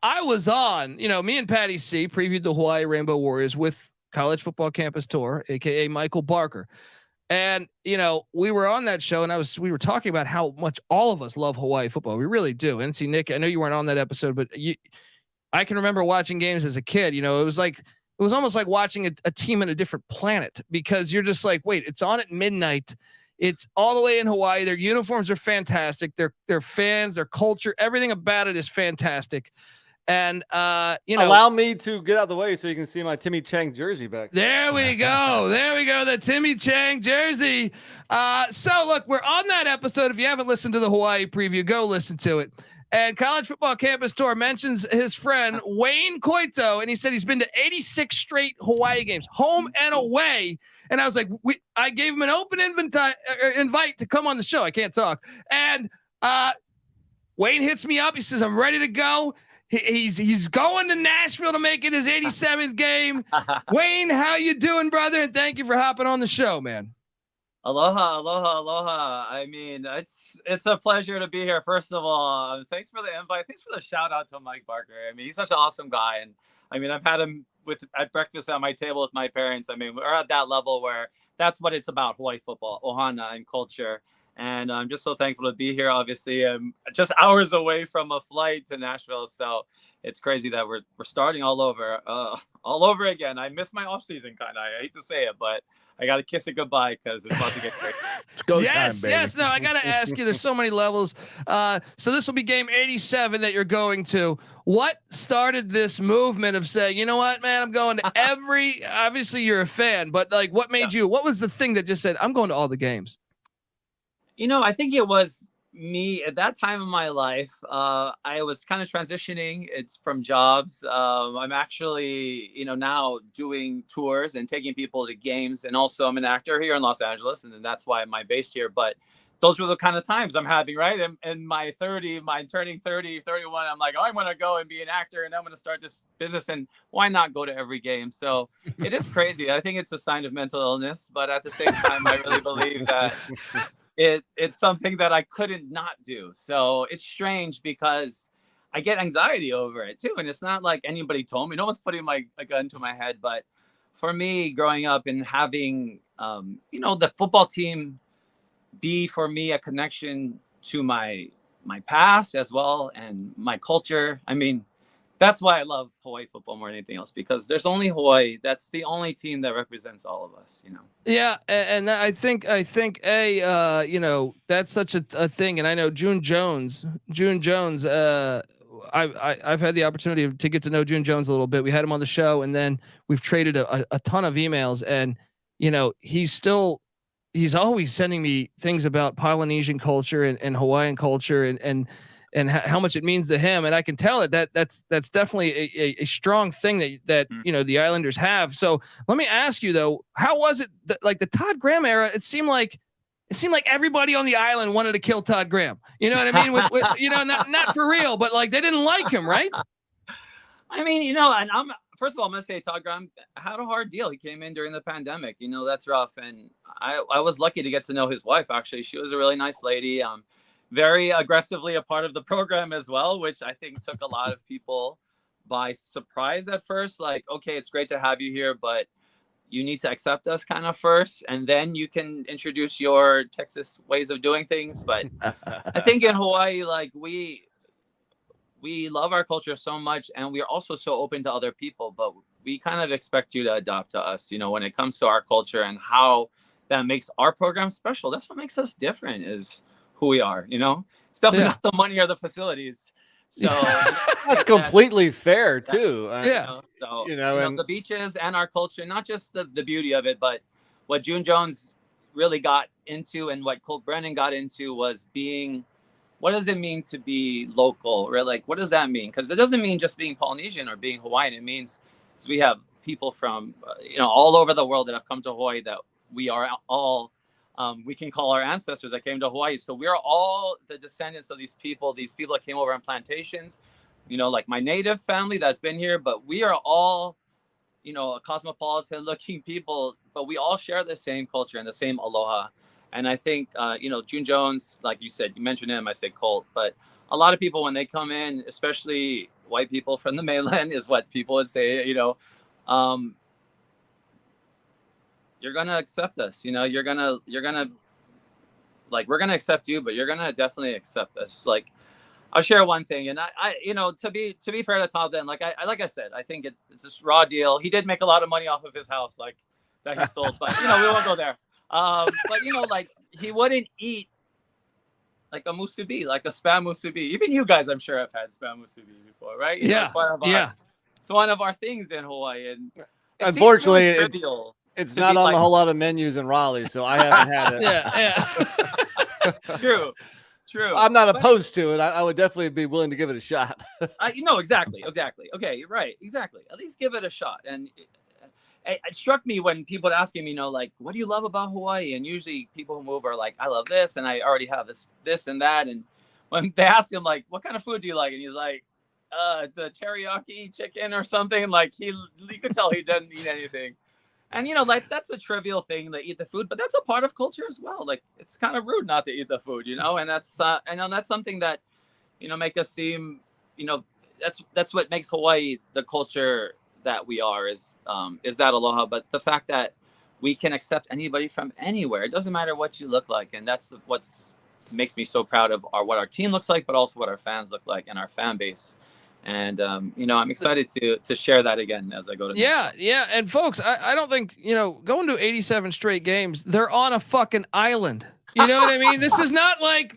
I was on, me and Patty C previewed the Hawaii Rainbow Warriors with College Football Campus Tour, aka Michael Barker. And we were on that show, and we were talking about how much all of us love Hawaii football. We really do. And see, Nick, I know you weren't on that episode, but I can remember watching games as a kid. It was almost like watching a team in a different planet, because you're just like, wait, it's on at midnight. It's all the way in Hawaii. Their uniforms are fantastic. Their fans, their culture, everything about it is fantastic. And allow me to get out of the way so you can see my Timmy Chang jersey back. There we go. The Timmy Chang jersey. So look, we're on that episode. If you haven't listened to the Hawaii preview, go listen to it. And College Football Campus Tour mentions his friend Wayne Coito, and he said he's been to 86 straight Hawaii games, home and away. And I was like, I gave him an open invite to come on the show. I can't talk. And Wayne hits me up. He says, I'm ready to go. He's going to Nashville to make it his 87th game. Wayne, how you doing, brother? And thank you for hopping on the show, man. Aloha, aloha, aloha. I mean, it's a pleasure to be here. First of all, thanks for the invite. Thanks for the shout out to Mike Barker. I mean, he's such an awesome guy. And I mean, I've had him at breakfast at my table with my parents. I mean, we're at that level where that's what it's about, Hawaii football, ohana, and culture. And I'm just so thankful to be here. Obviously, I'm just hours away from a flight to Nashville, so it's crazy that we're starting all over again. I miss my off season, kind of. I hate to say it, but I got to kiss it goodbye because it's about to get great. It's go time, baby. Yes. No, I got to ask you. There's so many levels. So this will be game 87 that you're going to. What started this movement of saying, you know what, man, I'm going to every? Obviously, you're a fan, but like, what made you? What was the thing that just said, I'm going to all the games? I think it was me at that time in my life. I was kind of transitioning. It's from jobs. I'm actually, now doing tours and taking people to games. And also I'm an actor here in Los Angeles. And then that's why I'm based here. But those were the kind of times I'm having, right? And my turning 30, 31, I'm like, I'm going to go and be an actor and I'm going to start this business. And why not go to every game? So it is crazy. I think it's a sign of mental illness. But at the same time, I really believe that it's something that I couldn't not do. So it's strange because I get anxiety over it too. And it's not like anybody told me. No one's putting a gun to my head. But for me, growing up and having, the football team be for me a connection to my past as well and my culture. I mean, that's why I love Hawaii football more than anything else, because there's only Hawaii. That's the only team that represents all of us, Yeah. And I think, that's such a thing. And I know June Jones, I've had the opportunity to get to know June Jones a little bit. We had him on the show, and then we've traded a ton of emails, and, he's always sending me things about Polynesian culture and Hawaiian culture and how much it means to him. And I can tell that's definitely a strong thing that the Islanders have. So let me ask you though, how was it like the Todd Graham era? It seemed like everybody on the island wanted to kill Todd Graham. You know what I mean? With not for real, but like they didn't like him, right? I mean, and first of all, I'm going to say Todd Graham had a hard deal. He came in during the pandemic, that's rough. And I was lucky to get to know his wife. Actually, she was a really nice lady. Very aggressively a part of the program as well, which I think took a lot of people by surprise at first. Like, okay, it's great to have you here, but you need to accept us kind of first, and then you can introduce your Texas ways of doing things. But I think in Hawaii, like we love our culture so much, and we're also so open to other people, but we kind of expect you to adopt to us, when it comes to our culture and how that makes our program special. That's what makes us different, is who we are. It's definitely not the money or the facilities. So that's completely fair too. The beaches and our culture, not just the beauty of it, but what June Jones really got into and what Colt Brennan got into was what does it mean to be local? Or like, what does that mean? Because it doesn't mean just being Polynesian or being Hawaiian. It means we have people from, all over the world that have come to Hawaii that we are all, we can call our ancestors that came to Hawaii. So we're all the descendants of these people that came over on plantations, like my native family that's been here, but we are all, a cosmopolitan looking people, but we all share the same culture and the same aloha. And I think, June Jones, like you said, you mentioned him, I said Colt, but a lot of people when they come in, especially white people from the mainland, is what people would say, you're going to accept us, you're going to like, we're going to accept you, but you're going to definitely accept us. Like, I'll share one thing, and I to be fair to Todd, then, like I said, I think it's just raw deal. He did make a lot of money off of his house, like, that he sold, but we won't go there. But like, he wouldn't eat like a musubi, like a spam musubi. Even you guys, I'm sure, have had spam musubi before, right? It's one of our things in Hawaii, and unfortunately, really it's not on a whole lot of menus in Raleigh, so I haven't had it. Yeah. True. I'm not opposed to it. I would definitely be willing to give it a shot. Exactly. Okay, right, exactly. At least give it a shot. And it struck me when people would ask him, like, what do you love about Hawaii? And usually people who move are like, I love this, and I already have this and that. And when they ask him, like, what kind of food do you like? And he's like, the teriyaki chicken or something. Like, you could tell he doesn't eat anything. And, like, that's a trivial thing, to eat the food, but that's a part of culture as well. Like, it's kind of rude not to eat the food, and that's, that's something that, make us seem, that's what makes Hawaii the culture that we are, is that aloha. But the fact that we can accept anybody from anywhere, it doesn't matter what you look like. And that's what's makes me so proud of what our team looks like, but also what our fans look like and our fan base. And, I'm excited to share that again as I go to. Yeah. And folks, I don't think, going to 87 straight games, they're on a fucking island. You know what I mean? This is not like,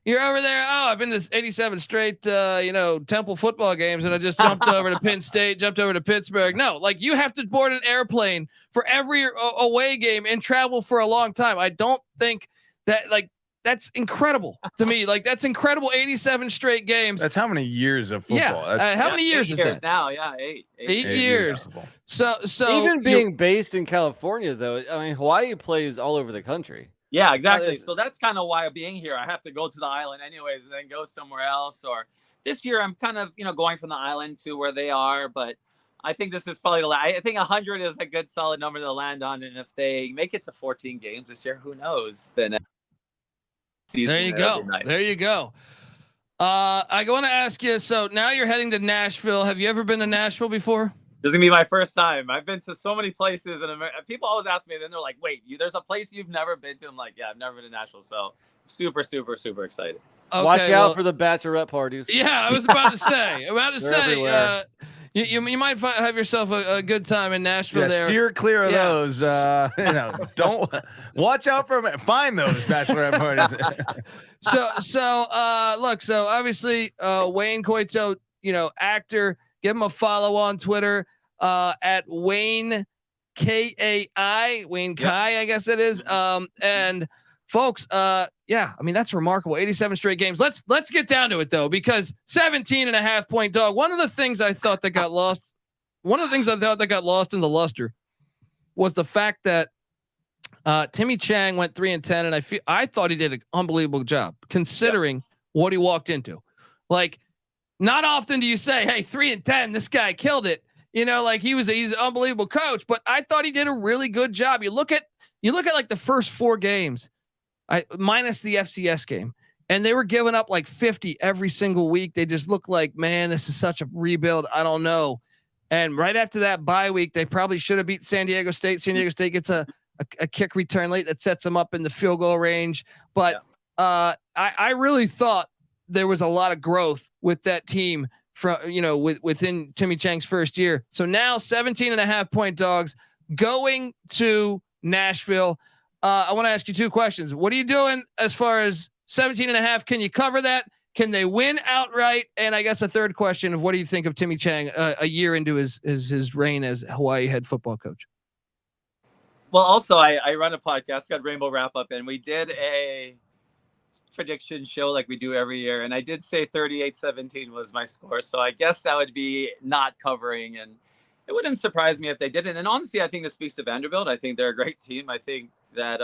you're over there. Oh, I've been to 87 straight, Temple football games, and I just jumped over to Penn State, jumped over to Pittsburgh. No, like, you have to board an airplane for every away game and travel for a long time. I don't think that, like, that's incredible to me. Like, that's incredible. 87 straight games. That's how many years of football? Yeah. How many years is that now? Yeah. 8 years. So even being based in California, though, I mean, Hawaii plays all over the country. Yeah, exactly. So that's kind of why being here, I have to go to the island anyways, and then go somewhere else. Or this year, I'm kind of, going from the island to where they are. But I think this is probably I think 100 is a good solid number to land on. And if they make it to 14 games this year, who knows? Then there you go. Nice. There you go. I want to ask you. So now you're heading to Nashville. Have you ever been to Nashville before? This is gonna be my first time. I've been to so many places, and people always ask me. Then they're like, "Wait, there's a place you've never been to?" I'm like, "Yeah, I've never been to Nashville." So super, super, super excited. Okay, watch out for the bachelorette parties. Yeah, I was about to say. You might have yourself a good time in Nashville. There, steer clear of those. Don't watch out for them. Find those bachelorette parties. Look. So obviously, Wayne Coito, actor. Give him a follow on Twitter at Wayne Kai. Wayne Kai, I guess it is. And folks, I mean, that's remarkable. 87 straight games. Let's get down to it though, because 17.5 point dog. One of the things I thought that got lost in the luster was the fact that Timmy Chang went 3-10, and I thought he did an unbelievable job considering what he walked into. Like, not often do you say, "Hey, 3-10, this guy killed it." Like, he's an unbelievable coach, but I thought he did a really good job. You look at like the first 4 games, minus the FCS game, and they were giving up like 50 every single week. They just look like, man, this is such a rebuild. I don't know. And right after that bye week, they probably should have beat San Diego State. San Diego State gets a kick return late that sets them up in the field goal range. But I really thought there was a lot of growth with that team from, within Timmy Chang's first year. So now 17.5 point dogs going to Nashville. I want to ask you 2 questions. What are you doing as far as 17.5? Can you cover that? Can they win outright? And I guess a third question of what do you think of Timmy Chang a year into his reign as Hawaii head football coach? Well, also I run a podcast called Rainbow Wrap Up, and we did a prediction show like we do every year, and I did say 38-17 was my score, so I guess that would be not covering, and it wouldn't surprise me if they didn't. And honestly, I think this speaks to Vanderbilt. I think they're a great team. I think that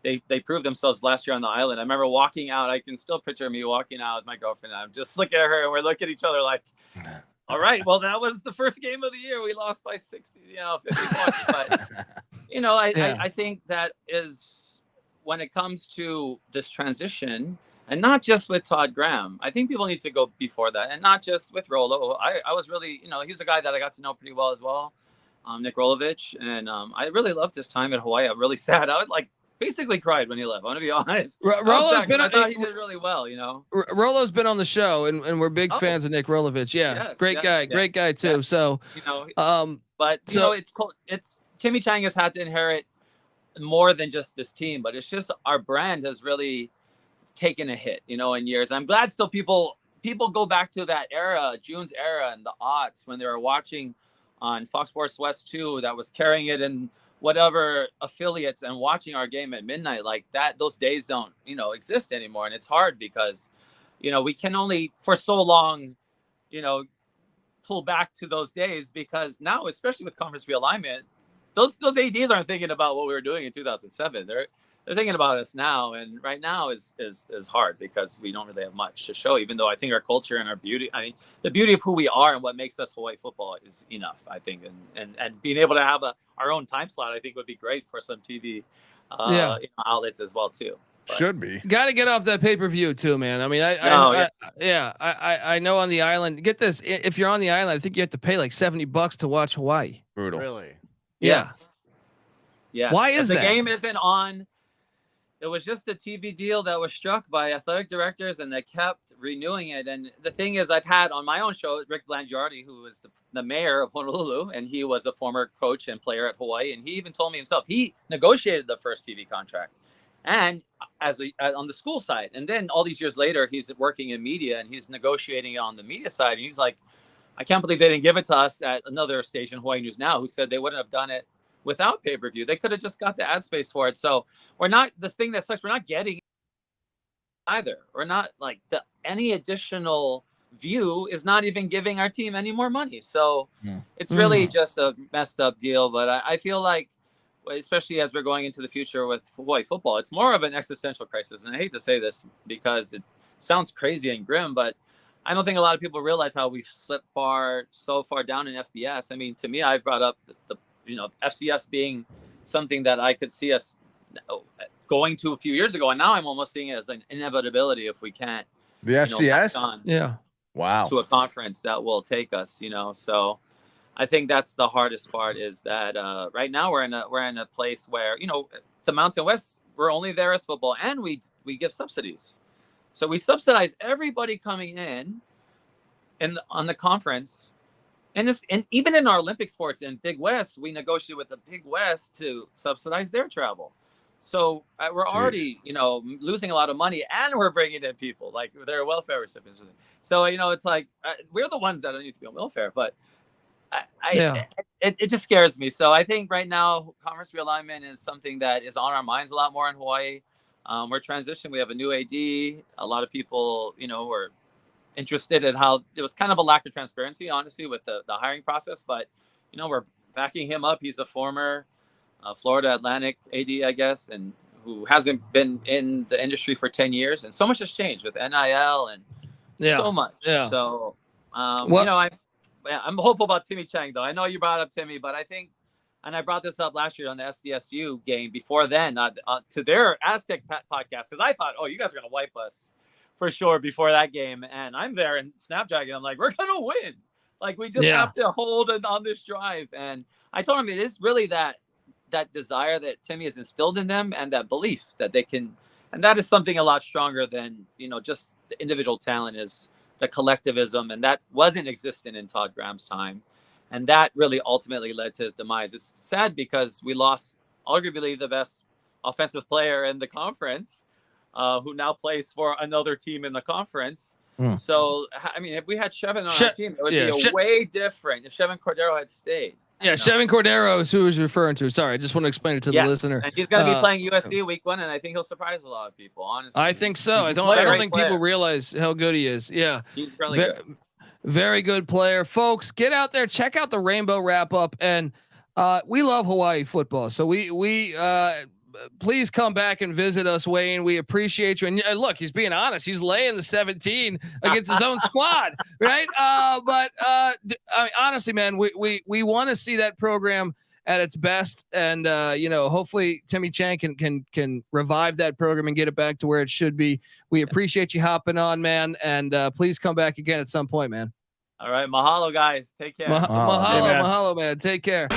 they proved themselves last year on the island. I remember walking out. I can still picture me walking out with my girlfriend, and I'm just looking at her, and we're looking at each other like, all right, well, that was the first game of the year. We lost by 60, 50 points. But I think that is, when it comes to this transition, And not just with Todd Graham. I think people need to go before that, and not just with Rolo. I was really, he's a guy that I got to know pretty well as well, Nick Rolovich, and I really loved his time at Hawaii. I'm really sad. I would basically cried when he left. I want to be honest. Rolo's been. I thought he did really well. Rolo's been on the show, and we're big fans of Nick Rolovich. Yeah, yes, great guy too. Yeah. So, but it's Timmy Chang has had to inherit more than just this team, but it's just our brand has really taken a hit, in years. I'm glad still people go back to that era, June's era and the aughts when they were watching on Fox Sports West 2 that was carrying it in whatever affiliates and watching our game at midnight like that. Those days don't, exist anymore. And it's hard because, we can only for so long, pull back to those days because now, especially with conference realignment, those ADs aren't thinking about what we were doing in 2007. They're thinking about us now, and right now is hard because we don't really have much to show. Even though I think our culture and our beauty, the beauty of who we are and what makes us Hawaii football is enough. I think, and being able to have our own time slot, I think would be great for some TV outlets as well too. But should be. Got to get off that pay-per-view too, man. I mean, I know on the island. Get this: if you're on the island, I think you have to pay like $70 to watch Hawaii. Brutal. Really? Yes. Yes. Why is the that? game isn't on? It was just a TV deal that was struck by athletic directors, and they kept renewing it. And the thing is, I've had on my own show Rick Blangiardi, who was the mayor of Honolulu, and he was a former coach and player at Hawaii. And he even told me himself he negotiated the first TV contract, and on the school side. And then all these years later, he's working in media, and he's negotiating it on the media side. And he's like, I can't believe they didn't give it to us at another station, Hawaii News Now, who said they wouldn't have done it without pay-per-view. They could have just got the ad space for it. So the thing that sucks, we're not getting either. We're not any additional view is not even giving our team any more money. So it's really just a messed up deal. But I feel like, especially as we're going into the future with Hawaii football, it's more of an existential crisis. And I hate to say this because it sounds crazy and grim, but I don't think a lot of people realize how we've slipped so far down in FBS. I mean, to me, I've brought up the FCS being something that I could see us going to a few years ago. And now I'm almost seeing it as an inevitability if we can't. The FCS? Wow. To a conference that will take us, So I think that's the hardest part is that right now we're in a place where, the Mountain West, we're only there as football and we give subsidies. So we subsidize everybody coming in on the conference. And even in our Olympic sports in Big West, we negotiate with the Big West to subsidize their travel. So we're already, losing a lot of money, and we're bringing in people like their welfare recipients. So it's like we're the ones that don't need to be on welfare, but it just scares me. So I think right now conference realignment is something that is on our minds a lot more in Hawaii. We're transitioning. We have a new AD. A lot of people, were interested in how it was kind of a lack of transparency, honestly, with the hiring process. But, we're backing him up. He's a former Florida Atlantic AD, I guess, and who hasn't been in the industry for 10 years. And so much has changed with NIL and so much. Yeah. So, I'm hopeful about Timmy Chang, though. I know you brought up Timmy, but I think, and I brought this up last year on the SDSU game before then to their Aztec podcast, because I thought, you guys are going to wipe us for sure before that game. And I'm there in Snapdragon. I'm like, we're going to win. Like, we just have to hold it on this drive. And I told him it is really that desire that Timmy has instilled in them and that belief that they can. And that is something a lot stronger than, just the individual talent is the collectivism. And that wasn't existent in Todd Graham's time. And that really ultimately led to his demise. It's sad because we lost arguably the best offensive player in the conference, who now plays for another team in the conference. So, I mean, if we had Chevin on our team, it would be way different if Chevin Cordero had stayed. Yeah, Chevin Cordero is who he was referring to. Sorry, I just want to explain it to the listener. And he's going to be playing USC week 1, and I think he'll surprise a lot of people, honestly. I think so. I don't think people realize how good he is. Yeah. He's really good. Very good player. Folks, get out there, check out the Rainbow Wrap Up. And we love Hawaii football. So we please come back and visit us, Wayne. We appreciate you. And look, he's being honest. He's laying the 17 against his own squad, right? But I mean, honestly, man, we want to see that program at its best. And hopefully Timmy Chang can revive that program and get it back to where it should be. We appreciate you hopping on, man, and please come back again at some point, man. All right, mahalo guys, take care. Mahalo, Hey, man. mahalo, man. Take care.